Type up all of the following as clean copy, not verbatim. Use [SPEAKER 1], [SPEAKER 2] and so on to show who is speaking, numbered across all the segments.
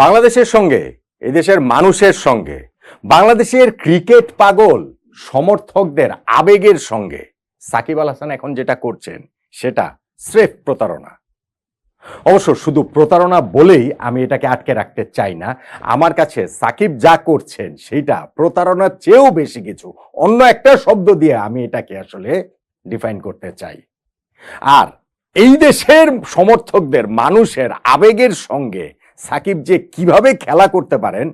[SPEAKER 1] বাংলাদেশের সঙ্গে এদেশের মানুষের সঙ্গে বাংলাদেশের ক্রিকেট পাগল সমর্থকদের আবেগের সঙ্গে সাকিব আল হাসান এখন যেটা করছেন সেটা স্রেফ প্রতারণা। অবশ্য শুধু প্রতারণা বলেই আমি এটাকে আটকে রাখতে চাই না। আমার কাছে সাকিব যা করছেন সেটা প্রতারণার চেয়েও বেশি কিছু, অন্য একটা শব্দ দিয়ে আমি এটাকে আসলে ডিফাইন করতে চাই। আর এই দেশের সমর্থকদের মানুষের আবেগের সঙ্গে সাকিব যে কিভাবে খেলা করতে পারেন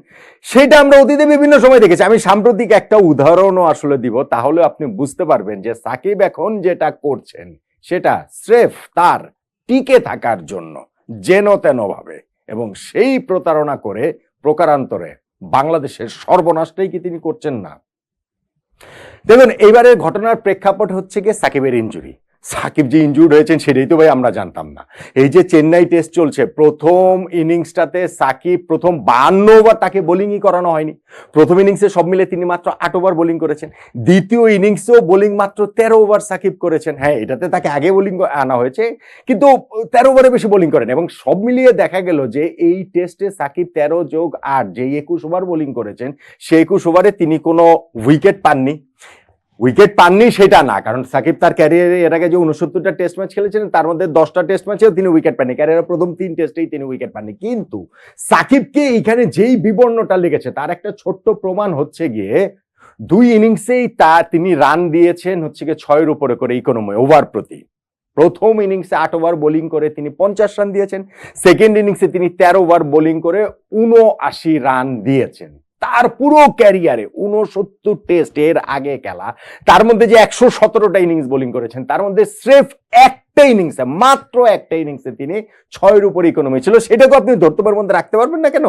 [SPEAKER 1] সেটা আমরা অতীতে বিভিন্ন সময় দেখেছি। আমি সাম্প্রতিক একটা উদাহরণও আসলে দিব, তাহলে আপনি বুঝতে পারবেন যে সাকিব এখন যেটা করছেন সেটা স্রেফ তার টিকে থাকার জন্য যেন তেন ভাবে, এবং সেই প্রতারণা করে প্রকারান্তরে বাংলাদেশের সর্বনাশটাই কি তিনি করছেন না? দেখুন, এইবারের ঘটনার প্রেক্ষাপট হচ্ছে গিয়ে সাকিবের ইনজুরি। সাকিব যে ইনজুর্ড হয়েছেন সেটাই তো ভাই আমরা জানতাম না। এই যে চেন্নাই টেস্ট চলছে, প্রথম ইনিংসটাতে সাকিব প্রথম 52 ওভার তাকে বোলিংই করানো হয়নি। প্রথম ইনিংসে সব মিলে তিনি মাত্র 8 ওভার বোলিং করেছেন। দ্বিতীয় ইনিংসেও বোলিং মাত্র 13 ওভার সাকিব করেছেন। হ্যাঁ, এটাতে তাকে আগে বোলিং আনা হয়েছে, কিন্তু 13 ওভারে বেশি বোলিং করেন। এবং সব মিলিয়ে দেখা গেল যে এই টেস্টে সাকিব 13 যোগ 8 যে 21 ওভার বোলিং করেছেন, সেই 21 ওভারে তিনি কোনো উইকেট পাননি। উইকেট পাননি সেটা না, কারণ সাকিব তার ক্যারিয়ারে এর আগে যে 69টা টেস্ট ম্যাচ খেলেছিলেন তার মধ্যে 10টা টেস্ট ম্যাচেও তিনি উইকেট পাননি। ক্যারিয়ারের প্রথম 3 টেস্টেই তিনি উইকেট পাননি। কিন্তু সাকিবকে এইখানে যেই বিবর্ণটা লেগেছে তার একটা ছোট্ট প্রমাণ হচ্ছে গিয়ে 2 ইনিংসেই তিনি রান দিয়েছেন হচ্ছে গিয়ে 6-এর উপরে করে ইকোনমি ওভার প্রতি। প্রথম ইনিংসে 8 ওভার বোলিং করে তিনি 50 রান দিয়েছেন। সেকেন্ড ইনিংসে তিনি 13 ওভার বোলিং করে 79 রান দিয়েছেন। তার পুরো ক্যারিয়ারে 69 টেস্ট এর আগে খেলা, তার মধ্যে যে 117টা ইনিংস বোলিং করেছেন তার মধ্যে স্রেফ একটা ইনিংসে, মাত্র একটা ইনিংসে তিনি 6-এর উপরে ইকোনমি ছিল। সেটাকে আপনি ধর্তব্যের মধ্যে রাখতে পারবেন না কেন?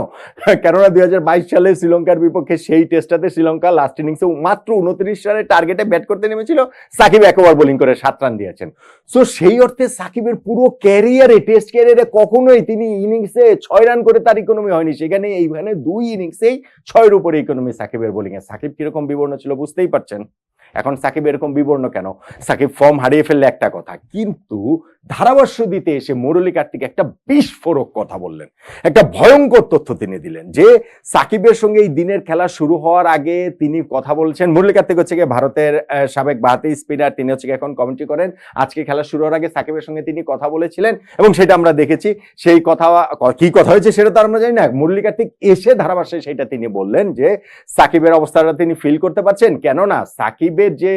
[SPEAKER 1] কেননা 2022 সালে শ্রীলঙ্কার বিপক্ষে সেই টেস্টটাতে শ্রীলঙ্কা লাস্ট ইনিংসে মাত্র 29 রানের টার্গেটে ব্যাট করতে নেমেছিল, সাকিব 1 ওভার বোলিং করে 7 রান দিয়েছেন। সো সেই অর্থে সাকিবের পুরো ক্যারিয়ারে, টেস্ট ক্যারিয়ারে কখনোই তিনি ইনিংসে 6 রান করে তার ইকোনমি হয়নি। সেখানে এইখানে 2 ইনিংসেই 6-এর উপরে ইকোনমি সাকিবের বোলিং এ। সাকিব কিরকম বিবর্ণ ছিল বুঝতেই পারছেন। এখন সাকিব এরকম বিবর্ণ কেন? সাকিব ফর্ম হারিয়ে ফেললে একটা কথা, কিন্তু ধারাভাষ্য দিতে এসে মুরলী কার্তিক একটা বিস্ফোরক কথা বললেন, একটা ভয়ঙ্কর তথ্য তিনি দিলেন যে সাকিবের সঙ্গে এই দিনের খেলা শুরু হওয়ার আগে তিনি কথা বলছেন। মুরলী কার্তিক হচ্ছে গিয়ে ভারতের সাবেক বাহাতি স্পিনার, তিনি হচ্ছে এখন কমেন্ট্রি করেন। আজকে খেলা শুরু হওয়ার আগে সাকিবের সঙ্গে তিনি কথা বলেছিলেন এবং সেটা আমরা দেখেছি। সেই কথা কি কথা হয়েছে সেটা তো আমরা জানি না। মুরলী কার্তিক এসে ধারাভাষ্যে সেটা তিনি বললেন যে সাকিবের অবস্থাটা তিনি ফিল করতে পারছেন, কেননা সাকিবের যে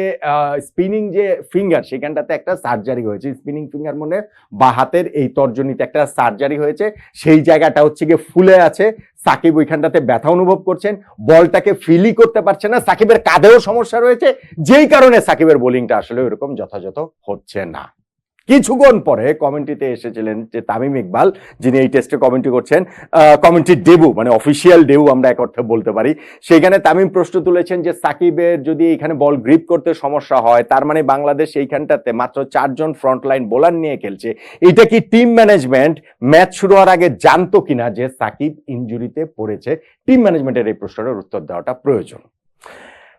[SPEAKER 1] স্পিনিং যে ফিঙ্গার সেখানটাতে একটা সার্জারি হয়েছে। স্পিনিং ফিঙ্গার মনে বা হাতের এই তর্জনীতে একটা সার্জারি হয়েছে, সেই জায়গাটা হচ্ছে গিয়ে ফুলে আছে। সাকিব ওইখানটাতে ব্যথা অনুভব করছেন, বলটাকে ফিলই করতে পারছে না। সাকিবের কাঁধেও সমস্যা রয়েছে, যেই কারণে সাকিবের বোলিংটা আসলে ওইরকম যথাযথ হচ্ছে না। কিছুক্ষণ পরে কমেন্ট্রিতে এসেছিলেন যে তামিম ইকবাল, যিনি এই টেস্টে কমেন্ট্রি করছেন, কমেন্ট্রি ডেবু মানে অফিসিয়াল ডেবু আমরা এক অর্থে বলতে পারি। সেখানে তামিম প্রশ্ন তুলেছেন যে সাকিবের যদি এখানে বল গ্রিপ করতে সমস্যা হয়, তার মানে বাংলাদেশ এইখানটাতে মাত্র 4 জন ফ্রন্টলাইন বোলার নিয়ে খেলছে। এটা কি টিম ম্যানেজমেন্ট ম্যাচ শুরু হওয়ার আগে জানতো কিনা যে সাকিব ইনজুরিতে পড়েছে? টিম ম্যানেজমেন্টের এই প্রশ্নটার উত্তর দেওয়াটা প্রয়োজন।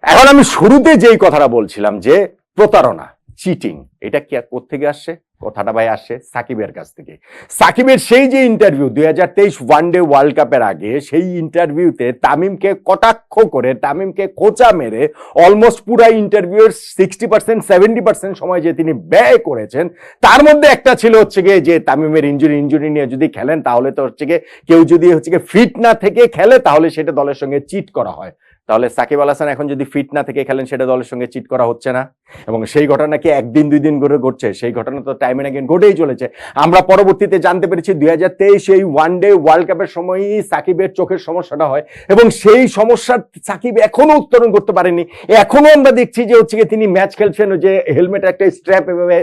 [SPEAKER 1] এখন আমি শুরুতে যেই কথাটা বলছিলাম যে প্রতারণা, চিটিং, এটা কি আর কোত্থেকে আসছে? কথাটা ভাই আসছে সাকিবের কাছ থেকে। সাকিবের সেই যে ইন্টারভিউ 2023 ওয়ানডে ওয়ার্ল্ড কাপের আগে, সেই ইন্টারভিউতে তামিমকে কটাক্ষ করে, তামিমকে খোঁচা মেরে অলমোস্ট পুরা ইন্টারভিউর 60% 70% সময় যে তিনি ব্যয় করেছেন, তার মধ্যে একটা ছিল হচ্ছে গিয়ে যে তামিমের ইনজুরি নিয়ে যদি খেলেন তাহলে তো হচ্ছে গিয়ে কেউ যদি হচ্ছে গিয়ে ফিট না থেকে খেলে তাহলে সেটা দলের সঙ্গে চিট করা হয়। তাহলে সাকিব আল হাসান এখন যদি ফিট না থেকে খেলেন সেটা দলের সঙ্গে চিট করা হচ্ছে না? এবং সেই ঘটনা কি একদিন 2 দিন করে ঘটছে? সেই ঘটনা তো টাইম এন্ড অ্যাগেন ঘটেই চলেছে। আমরা পরবর্তীতে জানতে পেরেছি 2023 এই ওয়ানডে ওয়ার্ল্ড কাপের সময়ই সাকিবের চোখের সমস্যাটা হয় এবং সেই সমস্যার সাকিব এখনো উত্তরণ করতে পারেনি। এখনো আমরা দেখছি যে হচ্ছে গিয়ে তিনি ম্যাচ খেলছেন, যে হেলমেটে একটা স্ট্র্যাপ এভাবে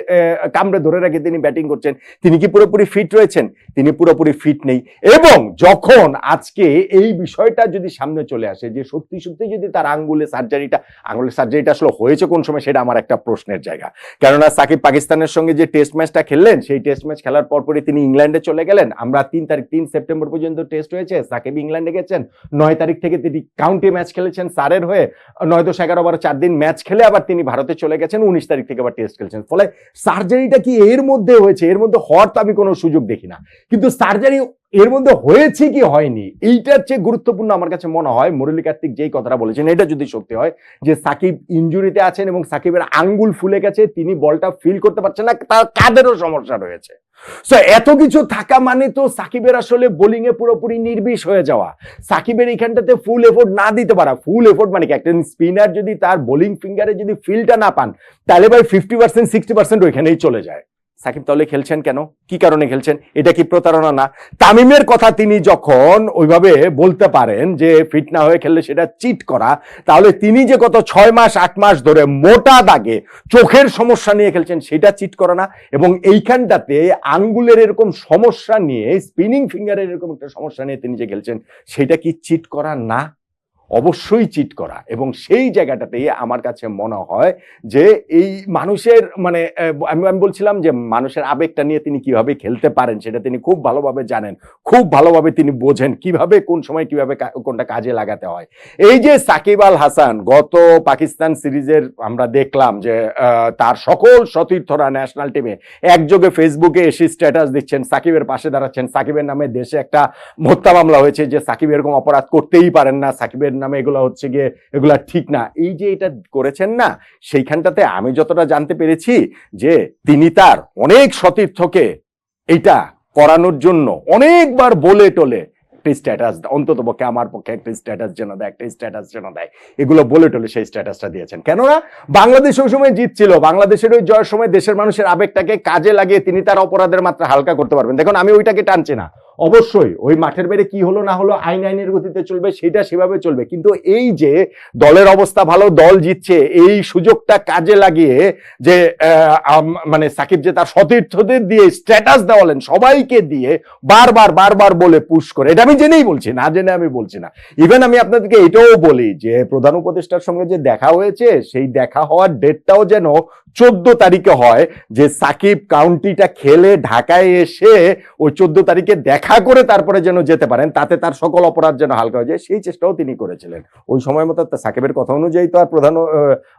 [SPEAKER 1] কামড়ে ধরে রেখে তিনি ব্যাটিং করছেন। তিনি কি পুরোপুরি ফিট রয়েছেন? তিনি পুরোপুরি ফিট নেই। এবং যখন আজকে এই বিষয়টা যদি সামনে চলে আসে যে সত্যি যদি তার আঙ্গুলের সার্জারিটা আসলে হয়েছে কোন সময়, সেটা আমার একটা প্রশ্নের জায়গা। কেননা সাকিব পাকিস্তানের সঙ্গে যে টেস্ট ম্যাচটা খেললেন, সেই টেস্ট ম্যাচ খেলার পরপরই তিনি ইংল্যান্ডে চলে গেলেন। আমরা 3 সেপ্টেম্বর পর্যন্ত টেস্ট হয়েছে, সাকিব ইংল্যান্ডে গেছেন। 9 তারিখ থেকে তিনি কাউন্টি ম্যাচ খেলেছেন সারের হয়ে, 9-10-11 4 দিন ম্যাচ খেলে আবার তিনি ভারতে চলে গেছেন। 19 তারিখ থেকে আবার টেস্ট খেলছেন। ফলে সার্জারিটা কি এর মধ্যে হয়েছে? এর মধ্যে হওয়ার তো আমি কোনো সুযোগ দেখি না। কিন্তু সার্জারি এর মধ্যে হয়েছে কি হয়নি এইটার চেয়ে গুরুত্বপূর্ণ আমার কাছে মনে হয় মুরলী কার্তিক যেই কথাটা বলেছেন এটা যদি সত্যি হয় যে সাকিব ইনজুরিতে আছেন এবং সাকিবের আঙ্গুল ফুলে গেছে, তিনি বলটা ফিল করতে পারছেন না, তার কাদেরও সমস্যা রয়েছে। সো এত কিছু থাকা মানে তো সাকিবের আসলে বোলিং এ পুরোপুরি নির্বিষ হয়ে যাওয়া, সাকিবের এইখানটাতে ফুল এফোর্ট না দিতে পারা। ফুল এফোর্ট মানে কি, একটা স্পিনার যদি তার বোলিং ফিঙ্গারে যদি ফিলটা না পান তাহলে ভাই 50% 60% ওইখানেই চলে যায়। সাকিব তাহলে খেলছেন কেন, কি কারণে খেলছেন? এটা কি প্রতারণা না? তামিমের কথা তিনি যখন ওইভাবে বলতে পারেন যে ফিট না হয়ে খেললে সেটা চিট করা, তাহলে তিনি যে গত 6 মাস 8 মাস ধরে মোটা দাগে চোখের সমস্যা নিয়ে খেলছেন সেটা চিট করা না? এবং এইখানটাতে আঙ্গুলের এরকম সমস্যা নিয়ে, স্পিনিং ফিঙ্গারের এরকম একটা সমস্যা নিয়ে তিনি যে খেলছেন সেটা কি চিট করা না? অবশ্যই চিট করা। এবং সেই জায়গাটাতেই আমার কাছে মনে হয় যে এই মানুষের মানে আমি বলছিলাম যে মানুষের আবেগটা নিয়ে তিনি কিভাবে খেলতে পারেন সেটা তিনি খুব ভালোভাবে জানেন, খুব ভালোভাবে তিনি বোঝেন কিভাবে কোন সময় কিভাবে কোনটা কাজে লাগাতে হয়। এই যে সাকিব আল হাসান গত পাকিস্তান সিরিজের আমরা দেখলাম যে তার সকল সতীর্থরা ন্যাশনাল টিমে একযোগে ফেসবুকে এসে স্ট্যাটাস দিচ্ছেন, সাকিবের পাশে দাঁড়াচ্ছেন। সাকিবের নামে দেশে একটা হত্যা মামলা হয়েছে যে সাকিব এরকম অপরাধ করতেই পারেন না, সাকিবের নামে এগুলো হচ্ছে গিয়ে এগুলা ঠিক না। এই যে এটা করেছেন না, সেইখানটাতে আমি যতটা জানতে পেরেছি যে তিনি তার অনেক সতীর্থকে এটা করানোর জন্য অনেকবার বলে টলে একটা স্ট্যাটাস, অন্তত পক্ষে আমার পক্ষে একটা স্ট্যাটাস যেন দেয়, একটা স্ট্যাটাস যেন দেয়, এগুলো বলে টলে সেই স্ট্যাটাসটা দিয়েছেন। কেননা বাংলাদেশ ওই সময় জিতছিল, বাংলাদেশের ওই জয়ের সময় দেশের মানুষের আবেগটাকে কাজে লাগিয়ে তিনি তার অপরাধের মাত্রা হালকা করতে পারবেন। দেখুন আমি ওইটাকে টানছি না, অবশ্যই ওই মাঠের বাইরে কি হলো না হলো আইনের গতিতে চলবে, সেটা সেভাবে চলবে। কিন্তু এই যে দলের অবস্থা ভালো, দল জিতছে, এই সুযোগটা কাজে লাগিয়ে যে মানে সাকিব যে তার সতীর্থদের দিয়ে স্ট্যাটাস দেওয়ালেন, সবাইকে দিয়ে বারবার বলে পুশ করে, এটা আমি জেনেই বলছি, না জেনে আমি বলছি না। ইভেন আমি আপনাদেরকে এটাও বলি যে প্রধান উপদেষ্টার সঙ্গে যে দেখা হয়েছে সেই দেখা হওয়ার ডেটটাও যেন 14 তারিখে হয়, যে সাকিব কাউন্টিটা খেলে ঢাকায় এসে ওই 14 তারিখে দেখা করে তারপরে যেন যেতে পারেন, তাতে তার সকল অপরাধ যেন হালকা হয়ে যায়, সেই চেষ্টাও তিনি করেছিলেন। ওই সময় মতো সাকিবের কথা অনুযায়ী তো আর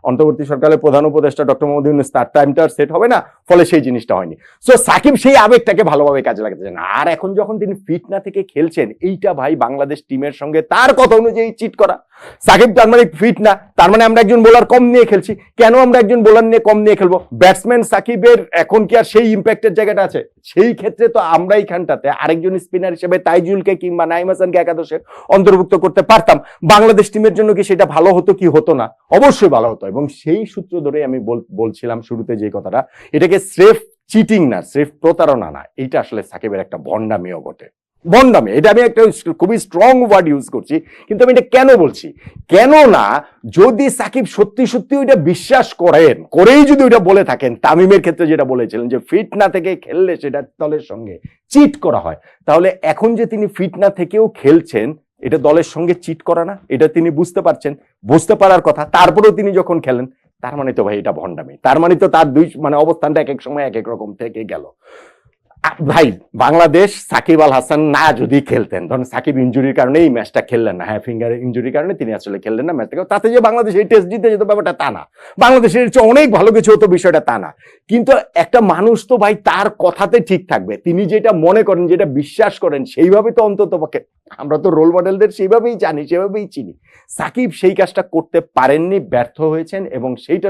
[SPEAKER 1] অন্তর্বর্তী সরকারের প্রধান উপদেষ্টা ডক্টর মোহাম্মদ ইউনূস তার টাইমটা সেট হবে না, ফলে সেই জিনিসটা হয়নি। সো সাকিব সেই আবেগটাকে ভালোভাবে কাজে লাগাতেছেন। আর এখন যখন তিনি ফিট না থেকে খেলছেন, এইটা ভাই বাংলাদেশ টিমের সঙ্গে তার কথা অনুযায়ী চিট করা। সাকিব তার মানে ফিট না, তার মানে আমরা একজন বোলার কম নিয়ে খেলছি। কেন আমরা একজন বোলার নিয়ে কম নিয়ে খেলবো? ব্যাটসম্যান সাকিবের এখন কি আর সেই ইম্প্যাক্টের জায়গাটা আছে? সেই ক্ষেত্রে তো আমরা এইখানটাতে আরেকজন স্পিনার হিসেবে তাইজুলকে কিংবা নাইম হাসানকে একাদশে অন্তর্ভুক্ত করতে পারতাম। বাংলাদেশ টিমের জন্য কি সেটা ভালো হতো কি হতো না? অবশ্যই ভালো হতো। এবং সেই সূত্র ধরে আমি বলছিলাম শুরুতে যে কথাটা, এটাকে স্রেফ চিটিং না, স্রেফ প্রতারণা না, এটা আসলে সাকিবের একটা ভণ্ডামিও বটে। ভণ্ডামি, এটা আমি একটা খুবই স্ট্রং ওয়ার্ড ইউজ করছি, কিন্তু আমি এটা কেন বলছি? কেননা যদি সাকিব সত্যি সত্যি ওইটা বিশ্বাস করেন, করেই যদি ওইটা বলে থাকেন, তামিমের ক্ষেত্রে যেটা বলেছিলেন যে ফিট না থেকে খেললে সেটা দলের সঙ্গে চিট করা হয়, তাহলে এখন যে তিনি ফিট না থেকেও খেলছেন, এটা দলের সঙ্গে চিট করা না? এটা তিনি বুঝতে পারছেন, বুঝতে পারার কথা, তারপরেও তিনি যখন খেলেন, তার মানে তো ভাই এটা ভণ্ডামি। তার মানে তো তার দুই মানে অবস্থানটা এক এক সময় এক এক রকম থেকে গেল। ভাই বাংলাদেশ সাকিব আল হাসান না যদি খেলতেন, ধরুন সাকিব ইনজুরির কারণে এই ম্যাচটা খেললেন না, হ্যাঁ ফিঙ্গারের ইনজুরির কারণে তিনি আসলে খেললেন না ম্যাচটাকে, তাতে যে বাংলাদেশ এই টেস্ট জিতে যেত ব্যাপারটা তা না, বাংলাদেশের চেয়ে অনেক ভালো কিছু হতো বিষয়টা তা না। কিন্তু একটা মানুষ তো ভাই তার কথাতে ঠিক থাকবে, তিনি যেটা মনে করেন, যেটা বিশ্বাস করেন, সেইভাবে তো অন্তত পক্ষে আমরা তো রোল মডেলদের সেইভাবেই জানি, সেভাবেই চিনি। সাকিব সেই কাজটা করতে পারেননি, ব্যর্থ হয়েছেন, এবং সেইটা